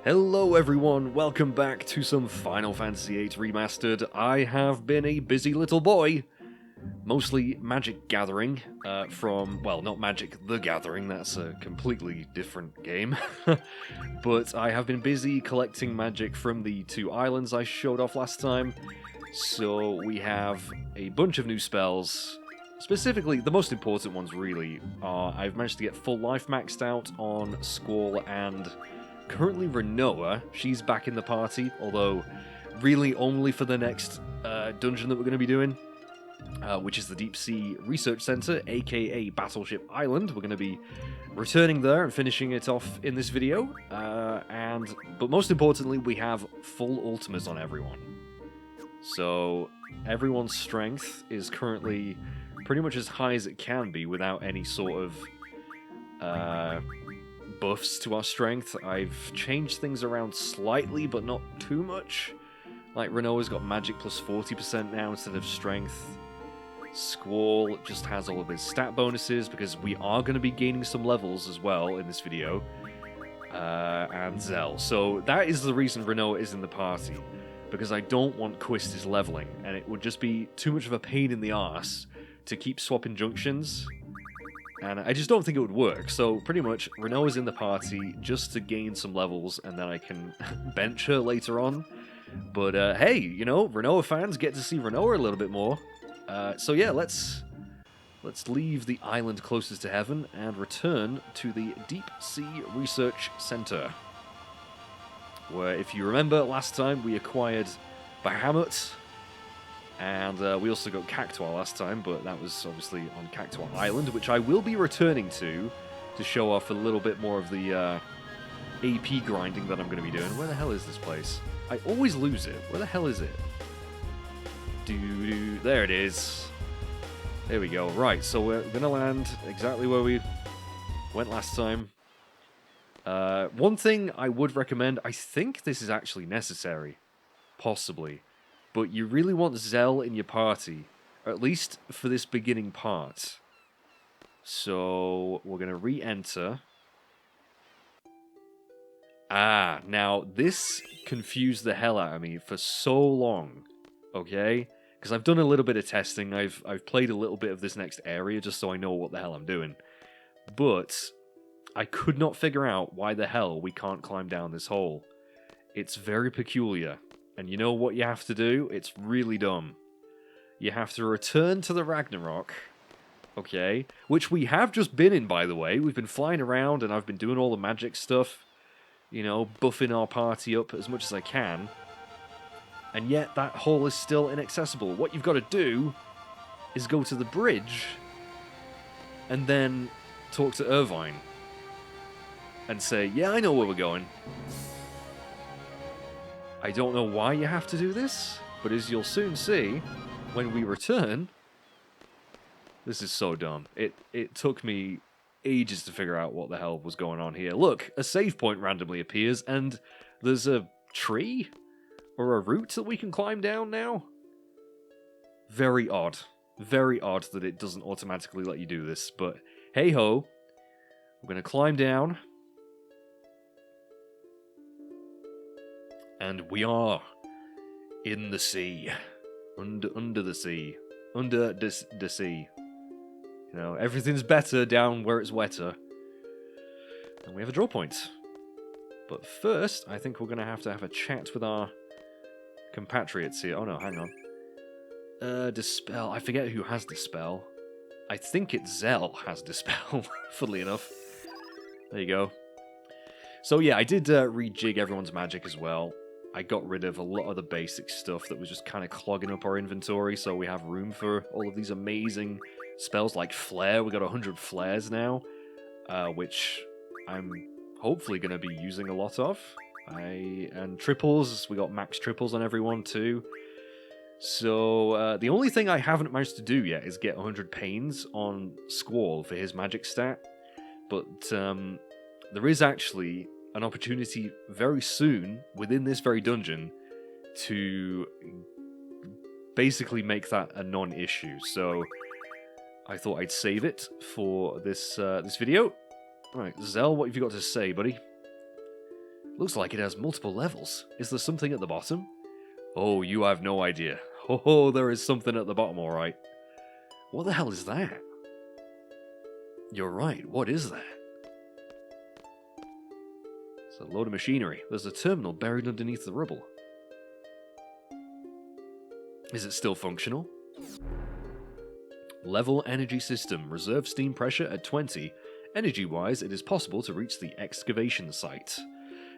Hello everyone, welcome back to some Final Fantasy VIII Remastered. I have been a busy little boy, mostly Magic Gathering, not Magic the Gathering, that's a completely different game. But I have been busy collecting magic from the two islands I showed off last time. So we have a bunch of new spells. Specifically, the most important ones really are I've managed to get full life maxed out on Squall and currently Rinoa. She's back in the party, although really only for the next dungeon that we're going to be doing, which is the Deep Sea Research Center, aka Battleship Island. We're going to be returning there and finishing it off in this video. But most importantly, we have full ultimates on everyone. So everyone's strength is currently pretty much as high as it can be without any sort of buffs to our strength. I've changed things around slightly, but not too much. Like, Rinoa's got magic plus 40% now instead of strength. Squall just has all of his stat bonuses, because we are going to be gaining some levels as well in this video. And Zell. So that is the reason Rinoa is in the party, because I don't want Quistis leveling, and it would just be too much of a pain in the arse to keep swapping junctions. And I just don't think it would work, so pretty much Rinoa's in the party just to gain some levels, and then I can bench her later on. But hey, you know, Rinoa fans get to see Rinoa a little bit more. So yeah, let's leave the island closest to heaven and return to the Deep Sea Research Center, where, if you remember, last time we acquired Bahamut. And we also got Cactuar last time, but that was obviously on Cactuar Island, which I will be returning to show off a little bit more of the AP grinding that I'm going to be doing. Where the hell is this place? I always lose it. Where the hell is it? There it is. There we go. Right, so we're going to land exactly where we went last time. One thing I would recommend, I think this is actually necessary. Possibly. But you really want Zell in your party, or at least for this beginning part. So we're going to re-enter. Now this confused the hell out of me for so long, okay? Because I've done a little bit of testing, I've played a little bit of this next area just so I know what the hell I'm doing. But I could not figure out why the hell we can't climb down this hole. It's very peculiar. And you know what you have to do? It's really dumb. You have to return to the Ragnarok, okay? Which we have just been in, by the way. We've been flying around, and I've been doing all the magic stuff. You know, buffing our party up as much as I can. And yet, that hole is still inaccessible. What you've got to do is go to the bridge, and then talk to Irvine. And say, yeah, I know where we're going. I don't know why you have to do this, but as you'll soon see, when we return... This is so dumb. It took me ages to figure out what the hell was going on here. Look, a save point randomly appears, and there's a tree? Or a route that we can climb down now? Very odd. Very odd that it doesn't automatically let you do this, but hey-ho. We're going to climb down. And we are in the sea, under the sea, under the sea. You know, everything's better down where it's wetter. And we have a draw point. But first, I think we're going to have a chat with our compatriots here. Oh no, hang on. Dispel. I forget who has Dispel. I think it's Zell has Dispel, funnily enough. There you go. So yeah, I did rejig everyone's magic as well. I got rid of a lot of the basic stuff that was just kind of clogging up our inventory, so we have room for all of these amazing spells like Flare. We got 100 Flares now, which I'm hopefully going to be using a lot of. And triples, we got max triples on everyone too. So the only thing I haven't managed to do yet is get 100 Pains on Squall for his magic stat, but there is actually an opportunity very soon, within this very dungeon, to basically make that a non-issue. So I thought I'd save it for this this video. Alright, Zell, what have you got to say, buddy? Looks like it has multiple levels. Is there something at the bottom? Oh, you have no idea. Oh, there is something at the bottom, alright. What the hell is that? You're right, what is that? It's a load of machinery. There's a terminal buried underneath the rubble. Is it still functional? Level energy system. Reserve steam pressure at 20. Energy-wise, it is possible to reach the excavation site.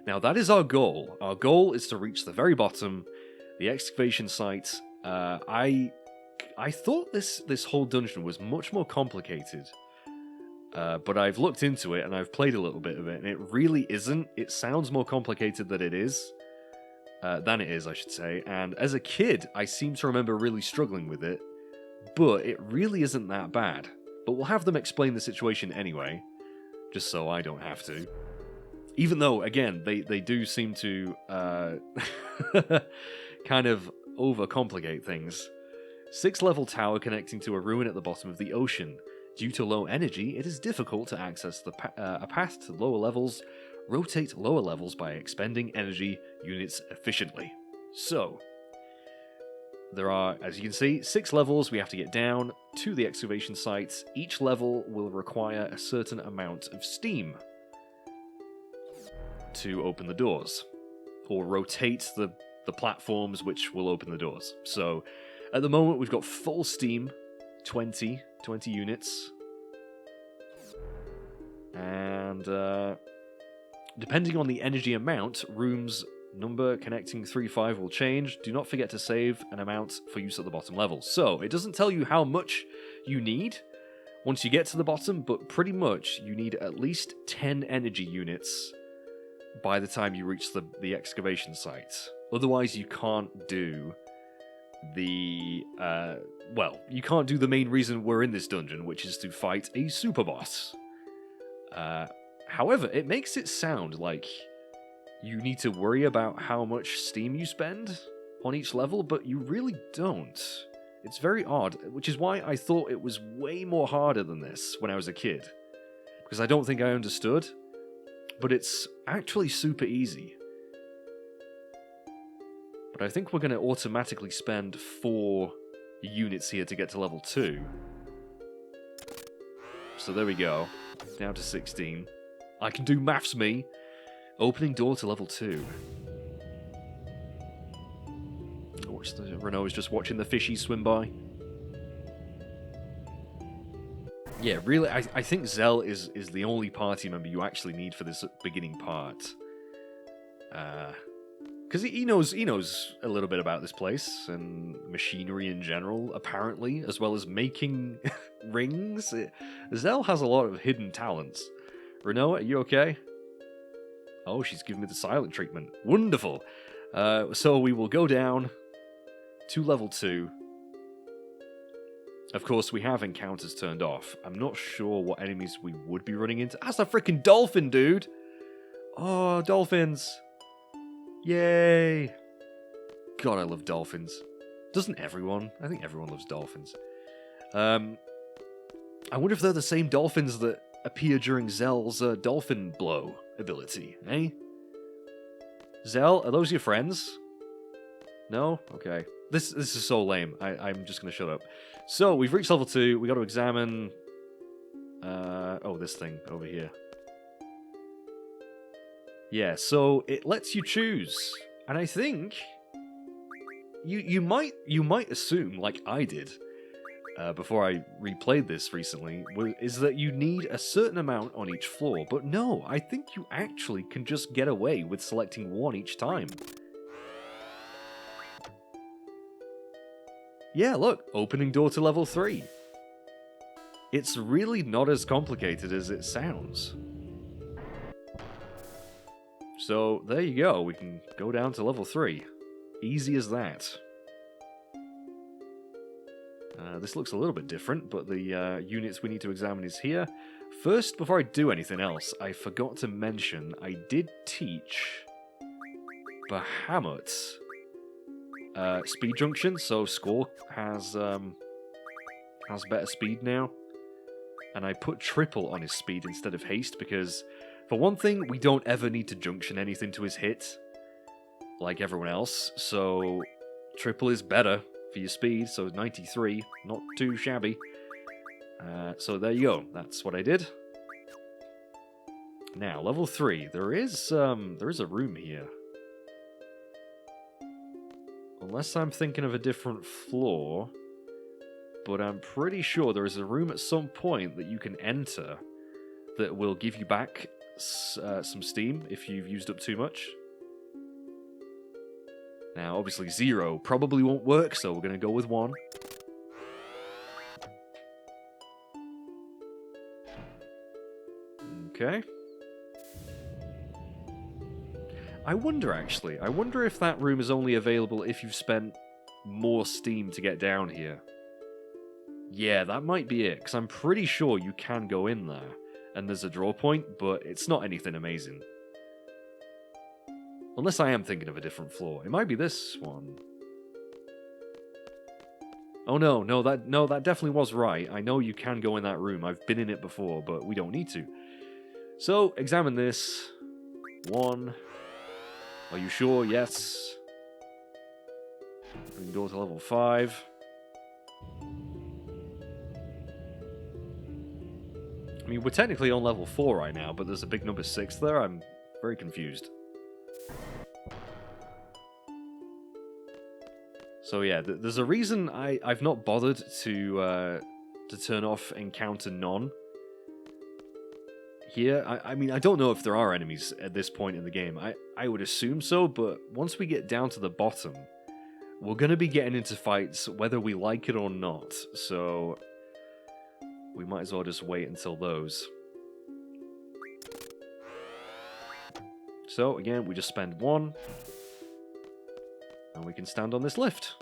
Now, that is our goal. Our goal is to reach the very bottom, the excavation site. I thought this whole dungeon was much more complicated. But I've looked into it and I've played a little bit of it, and it really isn't. It sounds more complicated than it is. I should say. And as a kid, I seem to remember really struggling with it, but it really isn't that bad. But we'll have them explain the situation anyway, just so I don't have to. Even though, again, they do seem to kind of overcomplicate things. 6-level tower connecting to a ruin at the bottom of the ocean. Due to low energy, it is difficult to access a path to lower levels. Rotate lower levels by expending energy units efficiently. So, there are, as you can see, 6 levels we have to get down to the excavation sites. Each level will require a certain amount of steam to open the doors, or rotate the platforms which will open the doors. So, at the moment we've got full steam, 20 units, and depending on the energy amount, rooms number connecting 3-5 will change. Do not forget to save an amount for use at the bottom level. So, it doesn't tell you how much you need once you get to the bottom, but pretty much you need at least 10 energy units by the time you reach the excavation site. Otherwise, you can't do the you can't do the main reason we're in this dungeon, which is to fight a super boss. However, it makes it sound like you need to worry about how much steam you spend on each level, but you really don't. It's very odd, which is why I thought it was way more harder than this when I was a kid, because I don't think I understood, but it's actually super easy. But I think we're going to automatically spend 4 units here to get to level 2. So there we go. Down to 16. I can do maths, me! Opening door to level 2. Renault is just watching the fishies swim by. Yeah, really, I think Zell is the only party member you actually need for this beginning part. Because he knows a little bit about this place and machinery in general, apparently, as well as making rings. Zell has a lot of hidden talents. Renault, are you okay? Oh, she's giving me the silent treatment. Wonderful. So we will go down to level 2. Of course, we have encounters turned off. I'm not sure what enemies we would be running into. That's a freaking dolphin, dude! Oh, dolphins! Yay! God, I love dolphins. Doesn't everyone? I think everyone loves dolphins. I wonder if they're the same dolphins that appear during Zell's dolphin blow ability, eh? Zell, are those your friends? No? Okay. This is so lame. I'm just gonna shut up. So, we've reached level 2. We got to examine... this thing over here. Yeah, so it lets you choose. And I think... You might assume, like I did, before I replayed this recently, is that you need a certain amount on each floor. But no, I think you actually can just get away with selecting 1 each time. Yeah, look, opening door to level 3. It's really not as complicated as it sounds. So, there you go, we can go down to level 3. Easy as that. This looks a little bit different, but the units we need to examine is here. First, before I do anything else, I forgot to mention I did teach Bahamut speed junction, so Score has better speed now. And I put triple on his speed instead of haste because For one thing, we don't ever need to junction anything to his hit, like everyone else, so triple is better for your speed, so 93, not too shabby. So there you go, that's what I did. Now, level 3, there is a room here. Unless I'm thinking of a different floor, but I'm pretty sure there is a room at some point that you can enter that will give you back some steam if you've used up too much. Now, obviously 0 probably won't work, so we're going to go with 1. Okay. I wonder if that room is only available if you've spent more steam to get down here. Yeah, that might be it, because I'm pretty sure you can go in there, and there's a draw point, but it's not anything amazing. Unless I am thinking of a different floor. It might be this one. Oh no, that definitely was right. I know you can go in that room. I've been in it before, but we don't need to. So, examine this. 1. Are you sure? Yes. We can go to level 5. I mean, we're technically on level 4 right now, but there's a big number 6 there. I'm very confused. So yeah, there's a reason I've not bothered to turn off Encounter None here. I mean, I don't know if there are enemies at this point in the game. I would assume so, but once we get down to the bottom, we're going to be getting into fights whether we like it or not. So we might as well just wait until those. So again, we just spend 1. And we can stand on this lift.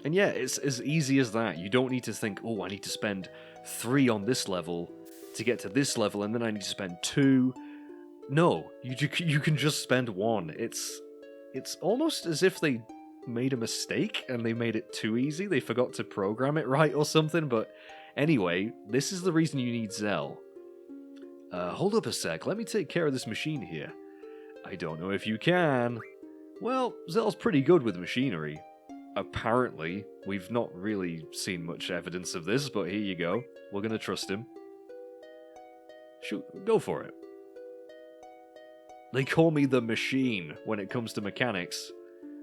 And yeah, it's as easy as that. You don't need to think, oh, I need to spend 3 on this level to get to this level, and then I need to spend 2. No, you can just spend 1. It's almost as if they made a mistake and they made it too easy. They forgot to program it right or something, but anyway, this is the reason you need Zell. Hold up a sec, let me take care of this machine here. I don't know if you can. Well, Zell's pretty good with machinery. Apparently. We've not really seen much evidence of this, but here you go. We're gonna trust him. Shoot, go for it. They call me the Machine when it comes to mechanics.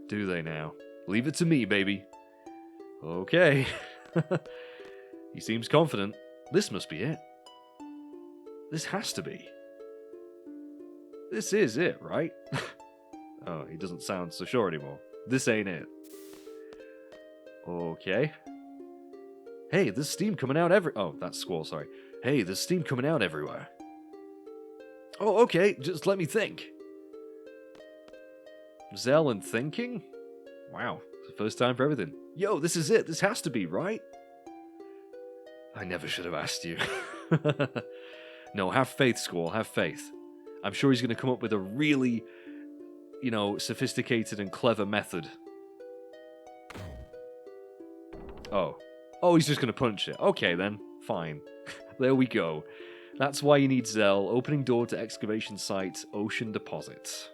Do they now? Leave it to me, baby. Okay. He seems confident. This must be it. This has to be. This is it, right? Oh, he doesn't sound so sure anymore. This ain't it. Okay. Hey, there's steam coming out Oh, that's Squall, sorry. Hey, there's steam coming out everywhere. Oh, okay, just let me think. Zell and thinking? Wow, it's the first time for everything. Yo, this is it. This has to be, right? I never should have asked you. No, have faith, Squall, have faith. I'm sure he's going to come up with a really, sophisticated and clever method. Oh. Oh, he's just going to punch it. Okay, then. Fine. There we go. That's why you need Zell. Opening door to excavation site, ocean deposit.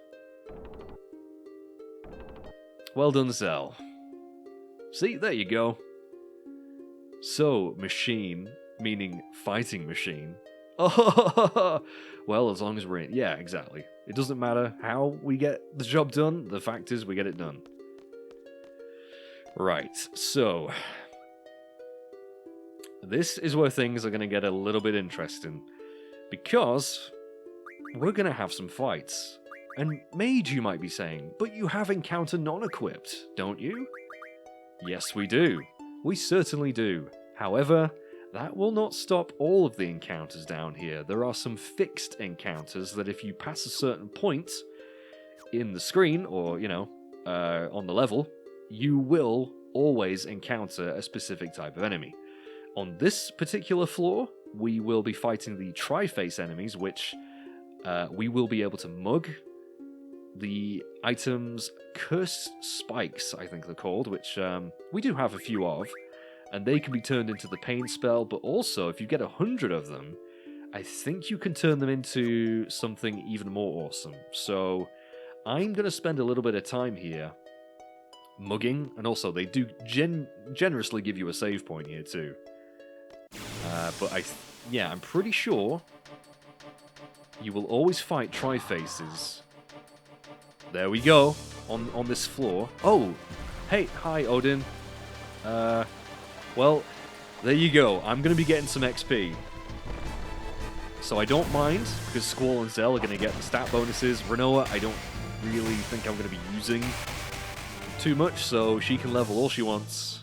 Well done, Zell. See, there you go. So, machine, meaning fighting machine. Oh, well, as long as we're in. Yeah, exactly. It doesn't matter how we get the job done. The fact is, we get it done. Right, so this is where things are going to get a little bit interesting, because we're going to have some fights. And Mage, you might be saying, but you have Encounter non-equipped, don't you? Yes, we do. We certainly do. However, that will not stop all of the encounters down here. There are some fixed encounters that if you pass a certain point in the screen, or, on the level, you will always encounter a specific type of enemy. On this particular floor, we will be fighting the Tri-Face enemies, which we will be able to mug. The items Cursed Spikes, I think they're called, which we do have a few of, and they can be turned into the Pain spell, but also, if you get 100 of them, I think you can turn them into something even more awesome. So I'm going to spend a little bit of time here mugging, and also they do generously give you a save point here too. But yeah, I'm pretty sure you will always fight Tri-Faces. There we go, on this floor. Oh, hey, hi Odin. Well, there you go. I'm going to be getting some XP. So I don't mind, because Squall and Zell are going to get the stat bonuses. Renoa, I don't really think I'm going to be using too much, so she can level all she wants.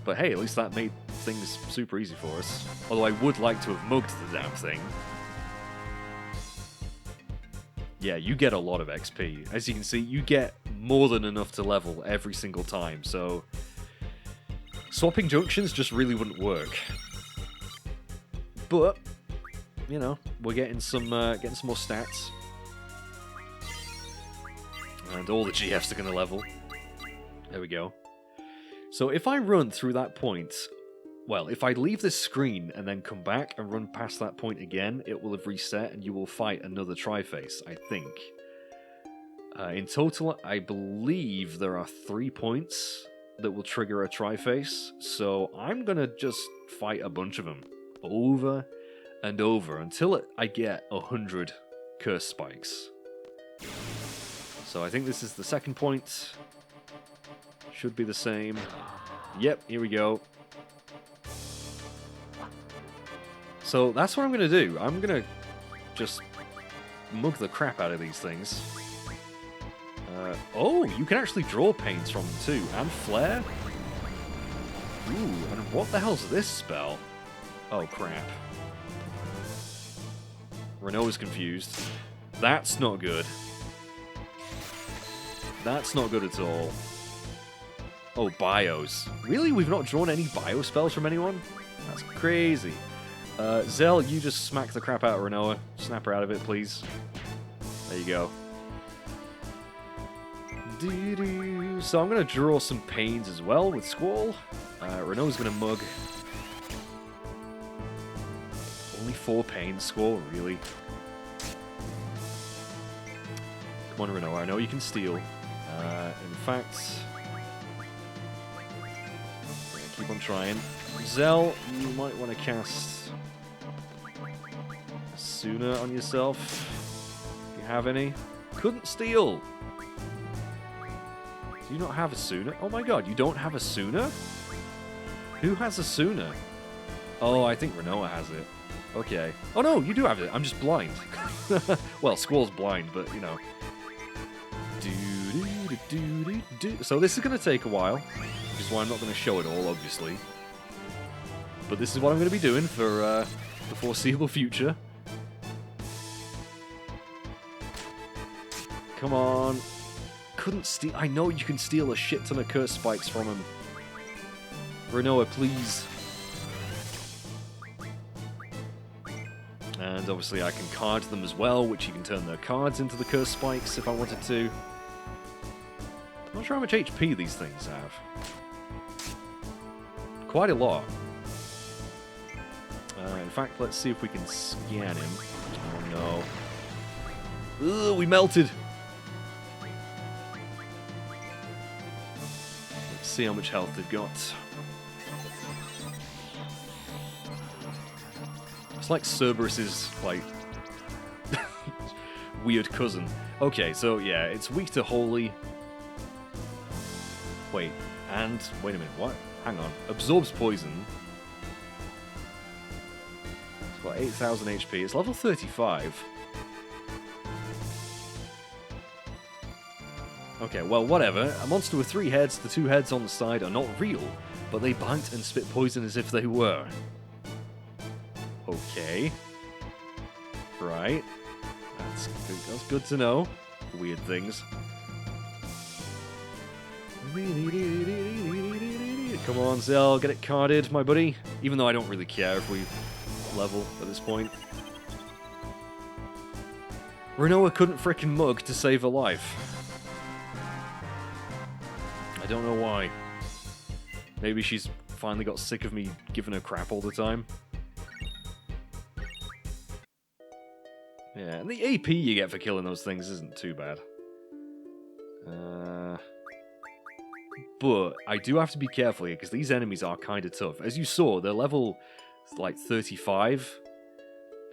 But hey, at least that made things super easy for us. Although I would like to have mugged the damn thing. Yeah, you get a lot of XP. As you can see, you get more than enough to level every single time, so swapping junctions just really wouldn't work. But you know, we're getting some more stats, and all the GFs are going to level. There we go. So if I run through that point, well, if I leave this screen and then come back and run past that point again, it will have reset and you will fight another Tri-Face, I think. In total, I believe there are 3 points that will trigger a Tri-Face, so I'm going to just fight a bunch of them over and over until I get 100 curse spikes. So I think this is the second point. Should be the same. Yep, here we go. So that's what I'm going to do. I'm going to just mug the crap out of these things. Oh, you can actually draw pains from them too. And flare. Ooh, and what the hell's this spell? Oh, crap. Renoa's confused. That's not good. That's not good at all. Oh, bios. Really? We've not drawn any bio spells from anyone? That's crazy. Zell, you just smack the crap out of Renoa. Snap her out of it, please. There you go. So I'm going to draw some pains as well with Squall. Renoa's going to mug. Only 4 pains, Squall, really? Come on, Renoa, I know you can steal. In fact, keep on trying. Zell, you might want to cast Sooner on yourself. Do you have any? Couldn't steal! Do you not have a Sooner? Oh my god, you don't have a Sooner? Who has a Sooner? Oh, I think Renoa has it. Okay. Oh no, you do have it. I'm just blind. Well, Squall's blind, but you know. So this is going to take a while, which is why I'm not going to show it all, obviously. But this is what I'm going to be doing for the foreseeable future. Come on. Couldn't steal. I know you can steal a shit ton of curse spikes from him. Renoa, please. And obviously I can card them as well, which you can turn their cards into the curse spikes if I wanted to. I'm not sure how much HP these things have. Quite a lot. In fact, let's see if we can scan him. Oh no. Ugh, we melted! Let's see how much health they've got. It's like Cerberus's, like, weird cousin. Okay, so yeah, it's weak to Holy. Wait a minute, what? Hang on. Absorbs poison. It's got 8,000 HP. It's level 35. Okay, well, whatever. A monster with 3 heads, the 2 heads on the side are not real, but they bite and spit poison as if they were. Okay. Right. That's good to know. Weird things. Come on, Zell, get it carded, my buddy. Even though I don't really care if we level at this point. Renoa couldn't frickin' mug to save her life. I don't know why. Maybe she's finally got sick of me giving her crap all the time. Yeah, and the AP you get for killing those things isn't too bad. But I do have to be careful here, because these enemies are kind of tough. As you saw, they're level, like, 35.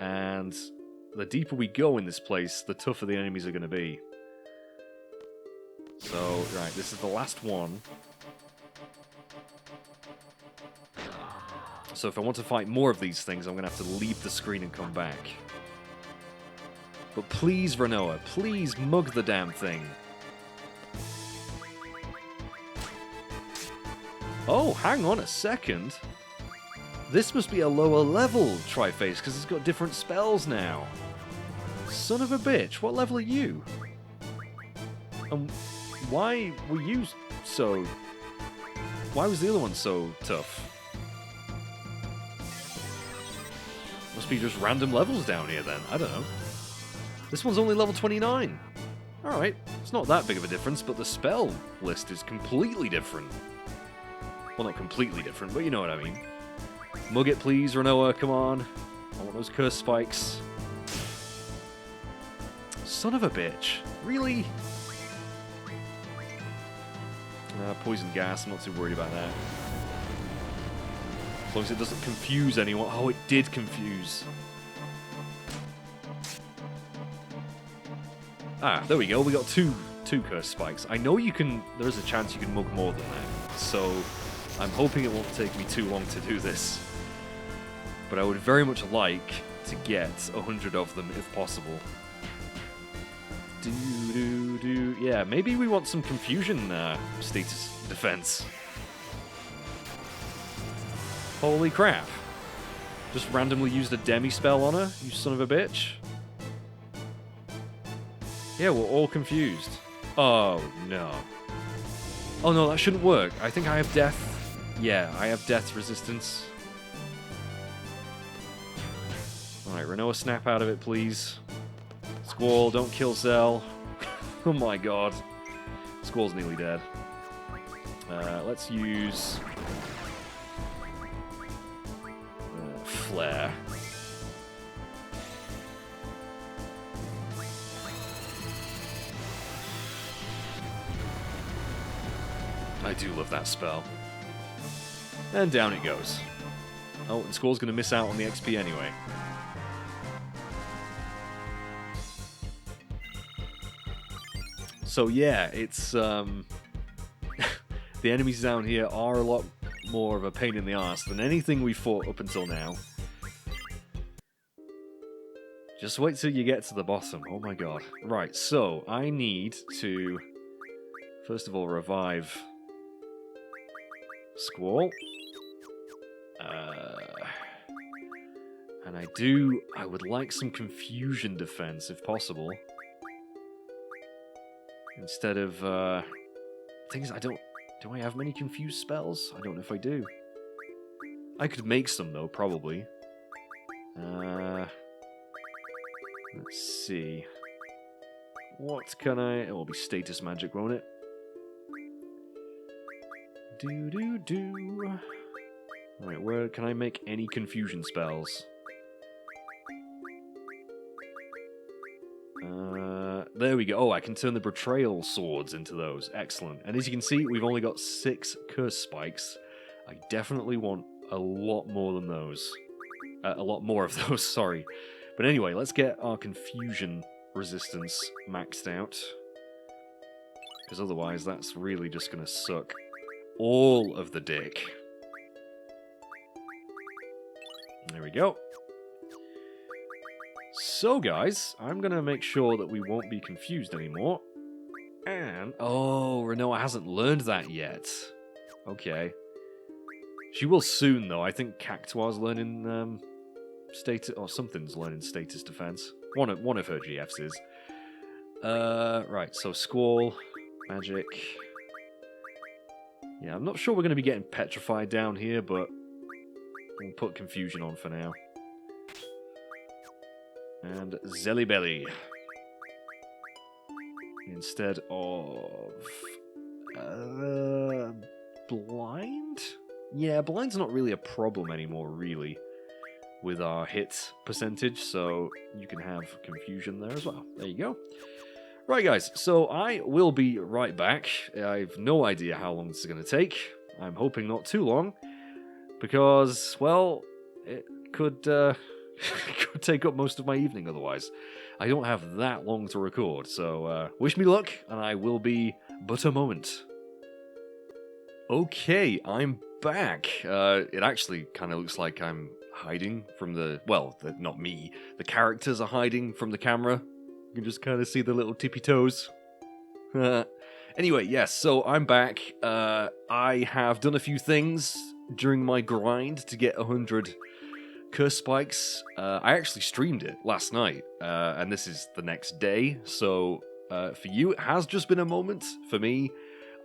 And the deeper we go in this place, the tougher the enemies are going to be. So, right, this is the last one. So if I want to fight more of these things, I'm going to have to leave the screen and come back. But please, Renoa, please mug the damn thing. Oh, hang on a second. This must be a lower level Triface, because it's got different spells now. Son of a bitch, what level are you? Why were you so... Why was the other one so tough? Must be just random levels down here then, I don't know. This one's only level 29. Alright, it's not that big of a difference, but the spell list is completely different. Well, not completely different, but you know what I mean. Mug it, please, Renoa, come on. I want those curse spikes. Son of a bitch. Really? Poison gas, I'm not too worried about that. As long as it doesn't confuse anyone. Oh, it did confuse. Ah, there we go. We got two curse spikes. I know you can... There is a chance you can mug more than that. So, I'm hoping it won't take me too long to do this. But I would very much like to get 100 of them if possible. Yeah, maybe we want some confusion status defense. Holy crap. Just randomly used a demi spell on her, you son of a bitch. Yeah, we're all confused. Oh, no. Oh, no, that shouldn't work. I think I have death. Yeah, I have death resistance. Alright, Renoa, snap out of it, please. Squall, don't kill Zell. Oh my god. Squall's nearly dead. Let's use... Flare. I do love that spell. And down it goes. Oh, and Squall's going to miss out on the XP anyway. So yeah, it's the enemies down here are a lot more of a pain in the arse than anything we fought up until now. Just wait till you get to the bottom. Oh my god. Right, so I need to first of all revive Squall. And I would like some confusion defense if possible. Instead of, the thing is, do I have many confused spells? I don't know if I do. I could make some, though, probably. Let's see. What can I... It will be status magic, won't it? Alright, where can I make any confusion spells? There we go. Oh, I can turn the betrayal swords into those. Excellent. And as you can see, we've only got 6 curse spikes. I definitely want a lot more than those. A lot more of those, sorry. But anyway, let's get our confusion resistance maxed out. Because otherwise, that's really just going to suck all of the dick. There we go. So, guys, I'm going to make sure that we won't be confused anymore. And... Oh, Renoa hasn't learned that yet. Okay. She will soon, though. I think Cactuar's learning status... Or something's learning status defense. One of her GFs is. Right, so Squall, Magic... Yeah, I'm not sure we're going to be getting petrified down here, but we'll put confusion on for now. And Zelly Belly. Instead of... Blind? Yeah, blind's not really a problem anymore, really. with our hit percentage, so you can have confusion there as well. There you go. Right, guys, so I will be right back. I have no idea how long this is going to take. I'm hoping not too long, because, well, it could, could take up most of my evening otherwise. I don't have that long to record, so wish me luck, and I will be but a moment. Okay, I'm back. It actually kind of looks like I'm hiding from not me. The characters are hiding from the camera. You can just kind of see the little tippy toes. Anyway, yes, so I'm back. I have done a few things during my grind to get 100 curse spikes. I actually streamed it last night, and this is the next day. So for you, it has just been a moment. For me,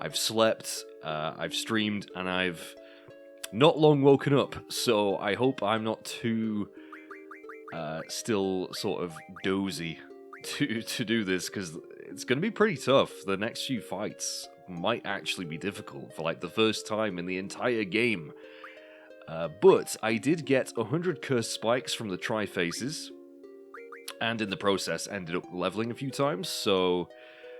I've slept, I've streamed, and I've not long woken up. So I hope I'm not too still sort of dozy to do this, because it's going to be pretty tough. The next few fights might actually be difficult for like the first time in the entire game. But I did get 100 curse spikes from the tri-faces, and in the process ended up leveling a few times. So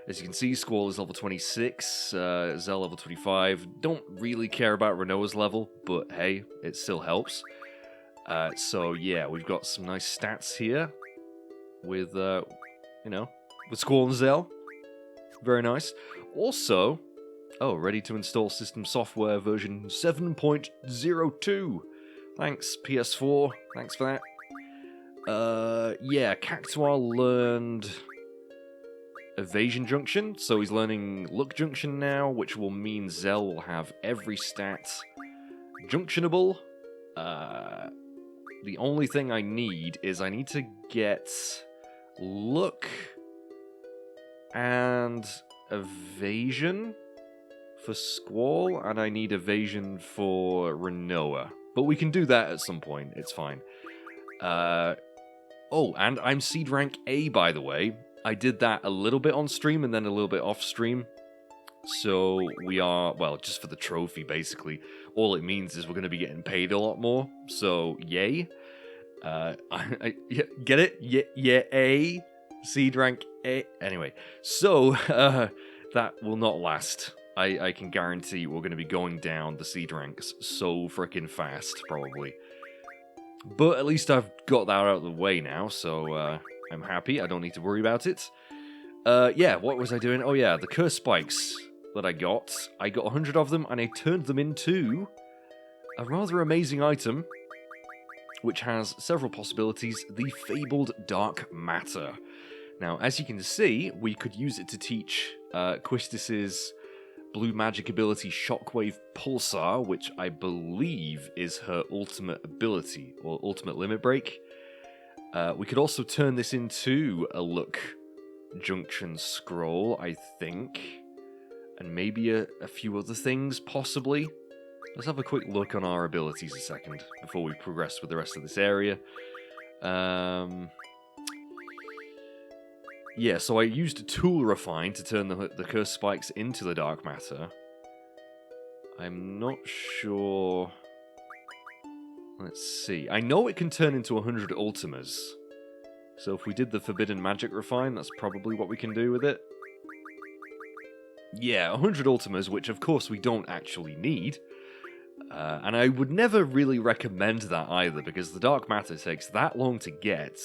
as you can see, Squall is level 26, Zell level 25. Don't really care about Renoa's level, but hey, it still helps. So yeah, we've got some nice stats here with, with Squall and Zell. Very nice. Also, ready to install system software version 7.02. Thanks, PS4. Thanks for that. Yeah, Cactuar learned Evasion Junction, so he's learning Luck Junction now, which will mean Zell will have every stat junctionable. The only thing I need is I need to get Luck and Evasion for Squall, and I need Evasion for Renoa. But we can do that at some point, it's fine. And I'm Seed Rank A, by the way. I did that a little bit on stream and then a little bit off stream. So we are, well, just for the trophy, basically. All it means is we're going to be getting paid a lot more. So, yay. Get it? Yeah, A. Seed Rank A. Anyway, so that will not last. I can guarantee we're going to be going down the seed ranks so freaking fast, probably. But at least I've got that out of the way now, so I'm happy. I don't need to worry about it. Yeah, what was I doing? Oh yeah, the curse spikes that I got 100 of them, and I turned them into a rather amazing item, which has several possibilities. The Fabled Dark Matter. Now, as you can see, we could use it to teach Quistis's blue magic ability Shockwave Pulsar, which I believe is her ultimate ability, or ultimate limit break. We could also turn this into a Luck Junction scroll, I think. And maybe a few other things, possibly. Let's have a quick look on our abilities a second, before we progress with the rest of this area. Yeah, so I used Tool Refine to turn the curse spikes into the dark matter. I'm not sure. Let's see. I know it can turn into 100 Ultimas. So if we did the Forbidden Magic Refine, that's probably what we can do with it. Yeah, 100 Ultimas, which of course we don't actually need. And I would never really recommend that either, because the dark matter takes that long to get.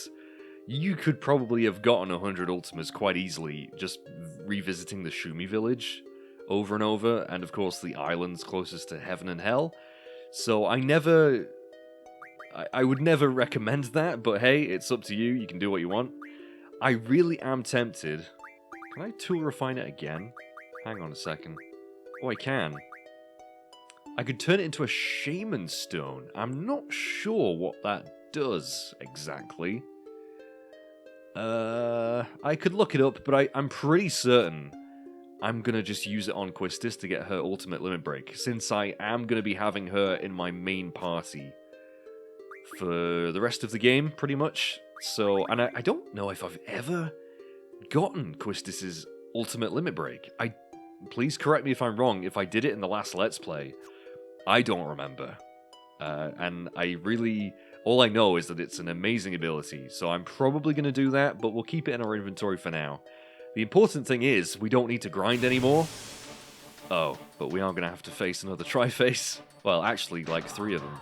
You could probably have gotten 100 Ultimas quite easily just revisiting the Shumi village over and over, and of course the islands closest to Heaven and Hell. So I would never recommend that, but hey, it's up to you, you can do what you want. I really am tempted. Can I Tool Refine it again? Hang on a second. Oh, I can. I could turn it into a Shaman Stone. I'm not sure what that does exactly. I could look it up, but I'm pretty certain I'm gonna just use it on Quistis to get her ultimate limit break, since I am gonna be having her in my main party for the rest of the game, pretty much. So, and I don't know if I've ever gotten Quistis's ultimate limit break. Please correct me if I'm wrong. If I did it in the last Let's Play, I don't remember. And I really All I know is that it's an amazing ability, so I'm probably going to do that, but we'll keep it in our inventory for now. The important thing is, we don't need to grind anymore. Oh, but we are going to have to face another Tri-Face. Well, actually, like 3 of them.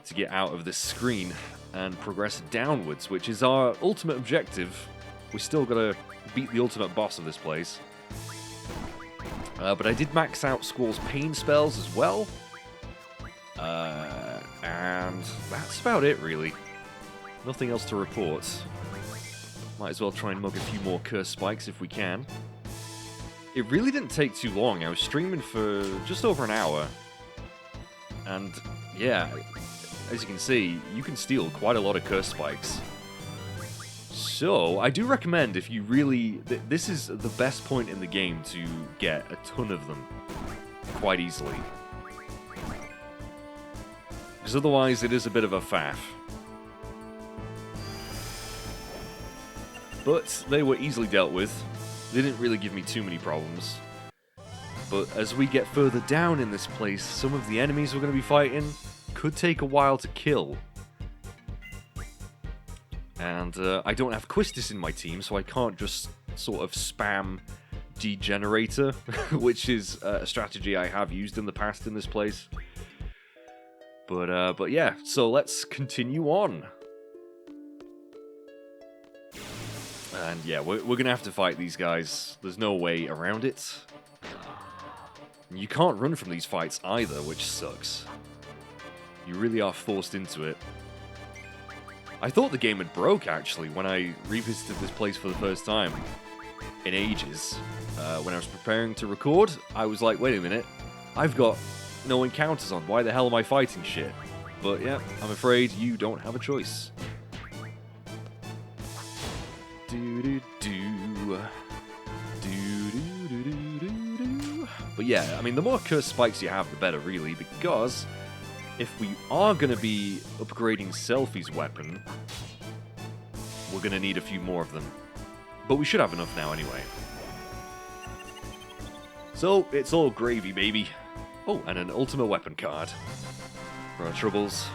To get out of this screen and progress downwards, which is our ultimate objective. We still got to beat the ultimate boss of this place. But I did max out Squall's pain spells as well. And that's about it, really. Nothing else to report. Might as well try and mug a few more Curse Spikes if we can. It really didn't take too long. I was streaming for just over an hour. And, yeah, as you can see, you can steal quite a lot of Curse Spikes. So, I do recommend if you really... This is the best point in the game to get a ton of them quite easily. Because otherwise it is a bit of a faff. But they were easily dealt with. They didn't really give me too many problems. But as we get further down in this place, some of the enemies we're going to be fighting could take a while to kill. And I don't have Quistis in my team, so I can't just sort of spam Degenerator, which is a strategy I have used in the past in this place. But yeah, so let's continue on. And yeah, we're going to have to fight these guys. There's no way around it. And you can't run from these fights either, which sucks. You really are forced into it. I thought the game had broke, actually, when I revisited this place for the first time in ages. When I was preparing to record, I was like, wait a minute, I've got no encounters on. Why the hell am I fighting shit? But yeah, I'm afraid you don't have a choice. But yeah, I mean, the more Curse Spikes you have, the better, really, because if we are going to be upgrading Selphie's weapon, we're going to need a few more of them. But we should have enough now anyway. So, it's all gravy, baby. Oh, and an ultimate weapon card for our troubles.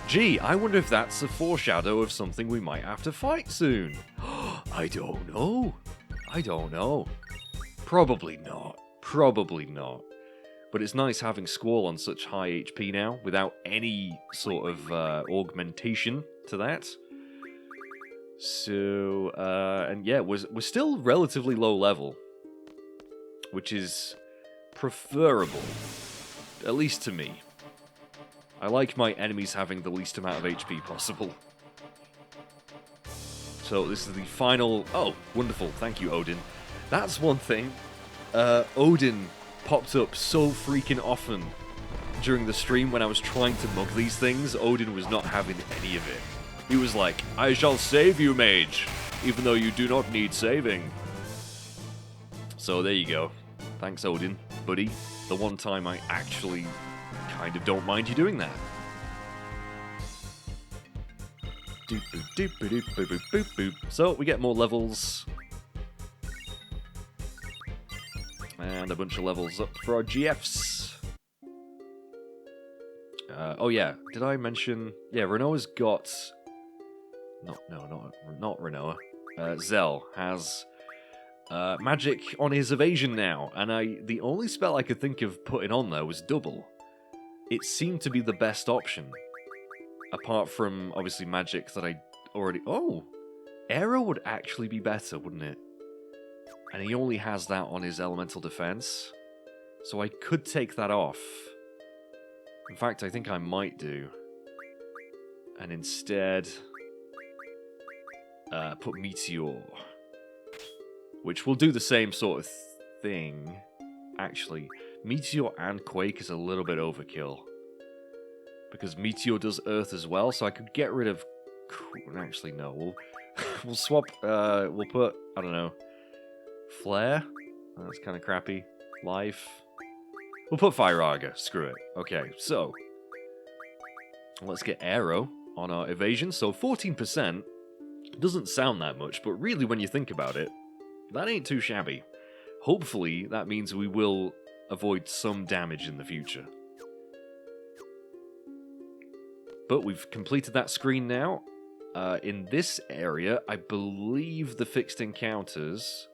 Gee, I wonder if that's a foreshadow of something we might have to fight soon. I don't know. I don't know. Probably not. Probably not. But it's nice having Squall on such high HP now, without any sort of augmentation to that. So, and yeah, we're still relatively low level, which is preferable, at least to me. I like my enemies having the least amount of HP possible. So this is the final... Oh, wonderful. Thank you, Odin. That's one thing. Odin popped up so freaking often during the stream when I was trying to mug these things. Odin was not having any of it. He was like, I shall save you, mage, even though you do not need saving. So there you go. Thanks, Odin, buddy. The one time I actually kind of don't mind you doing that. So we get more levels. And a bunch of levels up for our GFs. Oh yeah, did I mention... Yeah, Renoa's got... Not Renoa. Zell has magic on his evasion now, and the only spell I could think of putting on there was double. It seemed to be the best option. Apart from, obviously, magic that I already... Oh! Arrow would actually be better, wouldn't it? And he only has that on his elemental defense. So I could take that off. In fact, I think I might do. And instead... put Meteor. Which will do the same sort of thing. Actually, Meteor and Quake is a little bit overkill. Because Meteor does Earth as well, so I could get rid of... Actually, no. We'll swap... we'll put... I don't know. Flare? Oh, that's kind of crappy. Life. We'll put Firaga. Screw it. Okay, so... Let's get Aero on our evasion. So 14%. Doesn't sound that much, but really when you think about it, that ain't too shabby. Hopefully, that means we will avoid some damage in the future. But we've completed that screen now. In this area, I believe the fixed encounters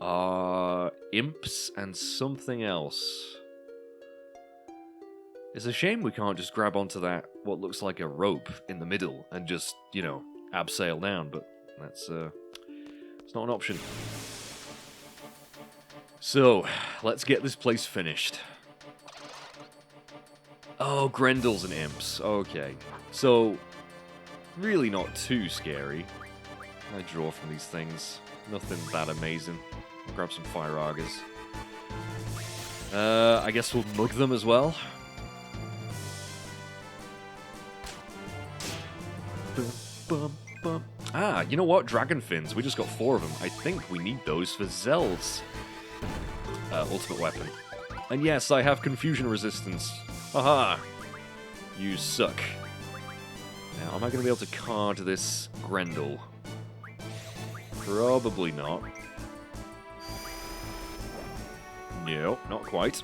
are imps and something else. It's a shame we can't just grab onto that, what looks like a rope in the middle, and just, you know, abseil down, but that's, it's not an option. So, let's get this place finished. Oh, Grendels and imps. Okay. So, really not too scary. I draw from these things. Nothing that amazing. I'll grab some fire augers. I guess we'll mug them as well. Ah, you know what? Dragon fins. We just got 4 of them. I think we need those for Zell's ultimate weapon. And yes, I have confusion resistance. Haha! You suck. Now, am I going to be able to card this Grendel? Probably not. No, not quite.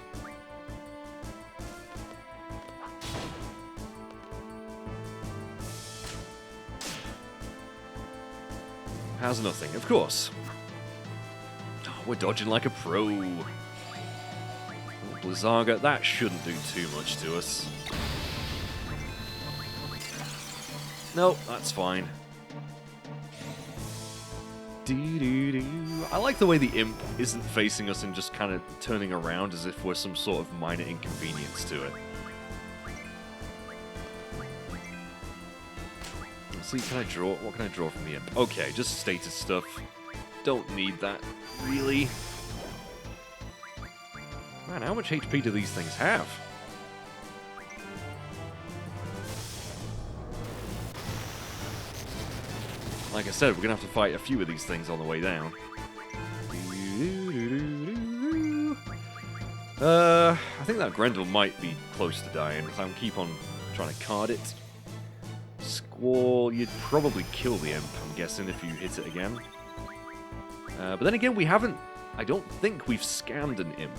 Has nothing, of course. Oh, we're dodging like a pro. Blizzaga, that shouldn't do too much to us. No, that's fine. I like the way the imp isn't facing us and just kind of turning around as if we're some sort of minor inconvenience to it. Let's see, can I draw? What can I draw from the imp? Okay, just status stuff. Don't need that, really. Man, how much HP do these things have? Like I said, we're going to have to fight a few of these things on the way down. I think that Grendel might be close to dying, because I'm keep on trying to card it. Squall, you'd probably kill the imp, I'm guessing, if you hit it again. But then again, we haven't... I don't think we've scanned an imp.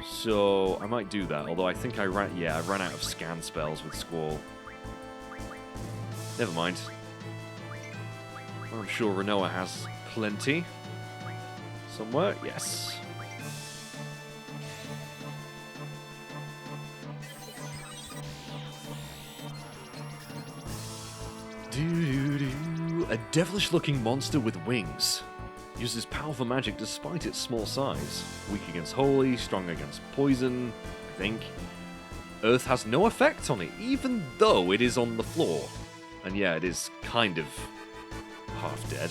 So, I might do that, although I think I ran out of scan spells with Squall. Never mind. I'm sure Renoa has plenty. Somewhere? Yes. A devilish-looking monster with wings. Uses powerful magic despite its small size. Weak against holy, strong against poison, I think. Earth has no effect on it, even though it is on the floor. And yeah, it is kind of half dead.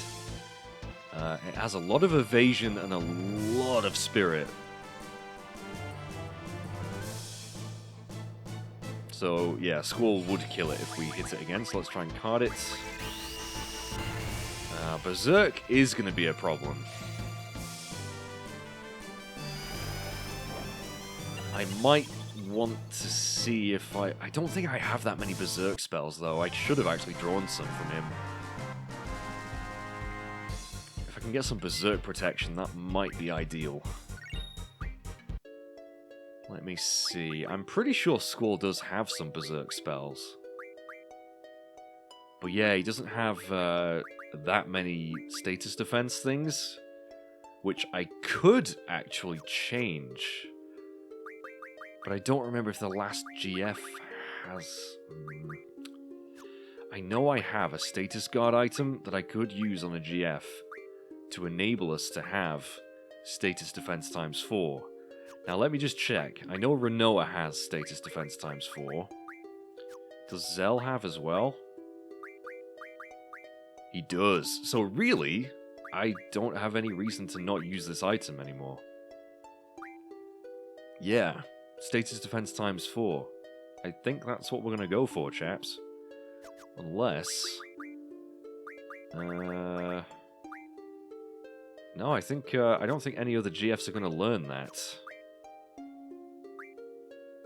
It has a lot of evasion and a lot of spirit. So yeah, Squall would kill it if we hit it again, so let's try and card it. Berserk is going to be a problem. I might want to see if I don't think I have that many Berserk spells, though. I should have actually drawn some from him. If I can get some Berserk protection, that might be ideal. Let me see. I'm pretty sure Squall does have some Berserk spells. But yeah, he doesn't have that many status defense things, which I could actually change. But I don't remember if the last GF has... I know I have a status guard item that I could use on a GF to enable us to have status defense times 4. Now let me just check. I know Renoa has status defense times 4. Does Zell have as well? He does. So really, I don't have any reason to not use this item anymore. Yeah, status defense times 4. I think that's what we're going to go for, chaps. Unless... No, I think I don't think any other GFs are going to learn that.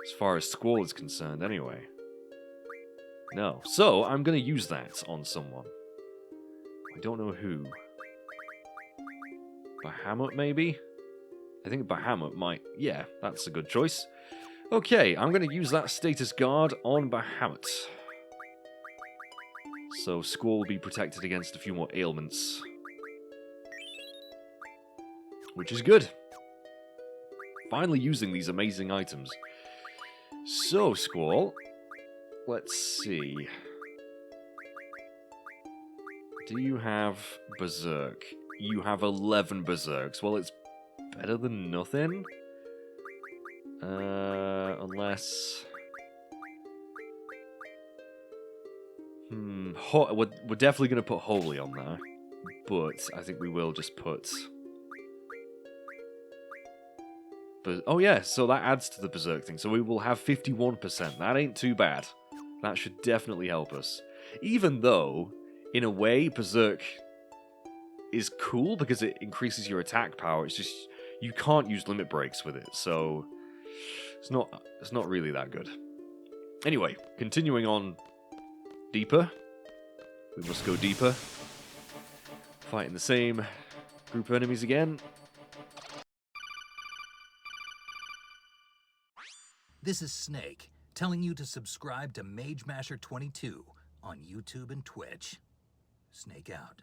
As far as Squall is concerned, anyway. No. So, I'm going to use that on someone. I don't know who. Bahamut, maybe? I think Bahamut might... Yeah, that's a good choice. Okay, I'm going to use that status guard on Bahamut. So Squall will be protected against a few more ailments. Which is good. Finally using these amazing items. So, Squall, let's see. Do you have Berserk? You have 11 Berserks. Well, it's better than nothing. Unless... we're definitely going to put Holy on there. But I think we will just put... Oh yeah, so that adds to the Berserk thing. So we will have 51%. That ain't too bad. That should definitely help us. Even though, in a way, Berserk is cool because it increases your attack power. It's just you can't use limit breaks with it, so it's not really that good. Anyway, continuing on deeper. We must go deeper. Fighting the same group of enemies again. This is Snake, telling you to subscribe to Mage Masher 22 on YouTube and Twitch. Snake out.